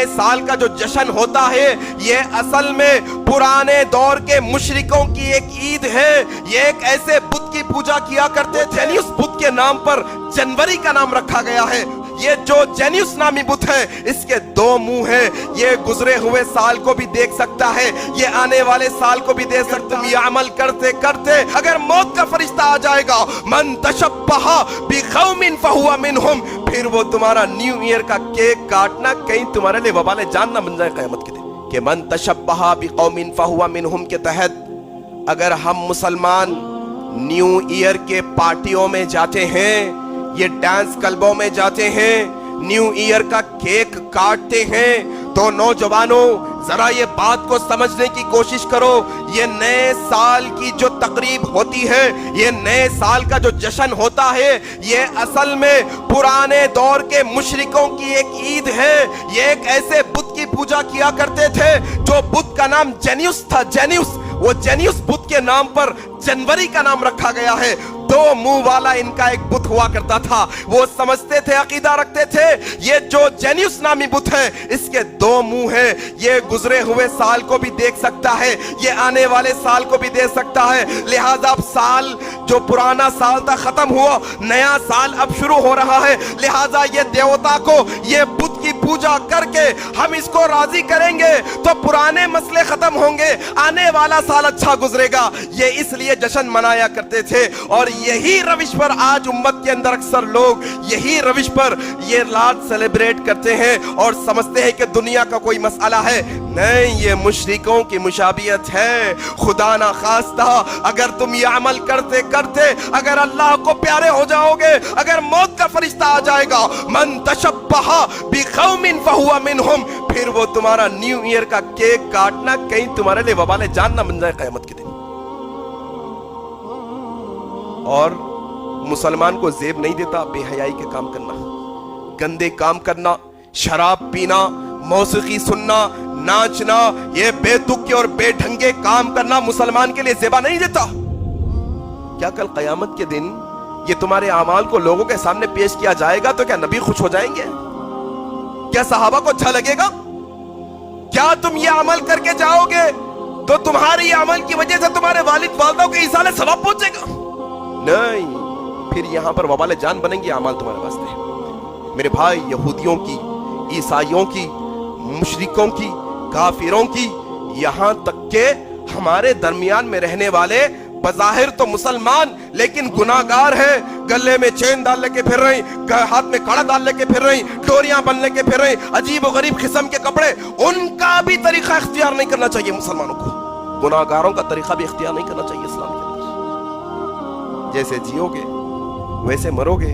साल का जो जश्न होता है ये असल में पुराने दौर के मुशरिकों की एक ईद है। ये एक ऐसे बुत की पूजा किया करते थे, यानी उस बुत के नाम पर जनवरी का नाम रखा गया है। ये जो जेन्युस नामी बुत है इसके दो मुंह है। ये गुजरे हुए साल को भी देख सकता है, ये आने वाले साल को भी देख सकता है। तुम ये अमल करते करते अगर मौत का फरिश्ता आ जाएगा, मन तशब्बहा बिकौमिन फहुवा मिनहुम, फिर वो तुम्हारा न्यू ईयर का केक काटना कहीं तुम्हारे लिए वबाले जान ना बन जाए क़यामत के दिन। कि मन तशब्बहा बिकौमिन फहुवा मिनहुम के तहत अगर हम मुसलमान न्यू ईयर के पार्टियों में जाते हैं, ये डांस क्लबों में जाते हैं, न्यू ईयर का केक काटते हैं, तो नौजवानों जरा ये बात को समझने की कोशिश करो। ये नए साल की जो तकरीब होती है, ये नए साल का जो जश्न होता है, ये असल में पुराने दौर के मुशरिकों की एक ईद है। ये एक ऐसे बुत की पूजा किया करते थे जो बुत का नाम जेन्युस था। जेन्युस, वो जेन्युस बुत के नाम पर जनवरी का नाम रखा गया है। दो मुंह वाला इनका एक बुत हुआ करता था। वो समझते थे, अकीदा रखते थे, ये जो जेन्युस नामी बुत है इसके दो मुंह है। ये गुजरे हुए साल को भी देख सकता है, ये आने वाले साल को भी देख सकता है। लिहाजा अब साल जो पुराना साल था खत्म हुआ, नया साल अब शुरू हो रहा है। लिहाजा ये देवता को, ये बुत की पूजा करके हम इसको राजी करेंगे तो पुराने मसले खत्म होंगे, आने वाला साल अच्छा गुजरेगा। ये इसलिए जश्न मनाया करते थे। और यही रविश पर आज उम्मत के अंदर अक्सर लोग यही रविश पर ये रात सेलिब्रेट करते हैं और समझते हैं कि दुनिया का कोई मसला है। नहीं, ये मुशरिकों की मुशाबियत है। खुदा ना खास्ता अगर तुम ये अमल करते करते अगर अल्लाह को प्यारे हो जाओगे, अगर मौत का फरिश्ता आ जाएगा, मन तशब्बहा बिकौमिन फहुवा मिनहुम, फिर वो तुम्हारा न्यू ईयर का केक काटना कहीं तुम्हारे लिए वबाले जान ना बन जाए क़यामत के दिन। और मुसलमान को जेब नहीं देता बेहयाई के काम करना, गंदे काम करना, शराब पीना, मौसीकी सुनना, नाचना, ये बेतुके और बेढंगे काम करना मुसलमान के लिए जेबा नहीं देता। क्या कल क़यामत के दिन ये तुम्हारे अमाल को लोगों के सामने पेश किया जाएगा तो क्या नबी खुश हो जाएंगे? क्या सहाबा को अच्छा लगेगा? क्या तुम ये अमल करके जाओगे तो तुम्हारी अमल की वजह से तुम्हारे वालिद वालिदा को ईसाले सवाब पहुंचेगा? नहीं, फिर यहां पर वबाले जान बनेंगे अमाल तुम्हारे वास्ते। मेरे भाई, यहूदियों की, ईसाइयों की, मुशरिकों की, काफिरों की, यहां तक के हमारे दरमियान में रहने वाले बज़ाहिर तो मुसलमान लेकिन गुनाहगार है, गले में चेन डाल लेके फिर रही, हाथ में कड़ा डाल लेके फिर रही, डोरियां बन लेके फिर रही, अजीब और गरीब किस्म के कपड़े, उनका भी तरीका इख्तियार नहीं करना चाहिए मुसलमानों को। गुनाहगारों का तरीका भी इख्तियार नहीं करना चाहिए इस्लाम के अंदर। जैसे जियोगे वैसे मरोगे,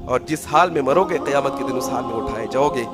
और जिस हाल में मरोगे क़यामत के दिन उस हाल में उठाए जाओगे।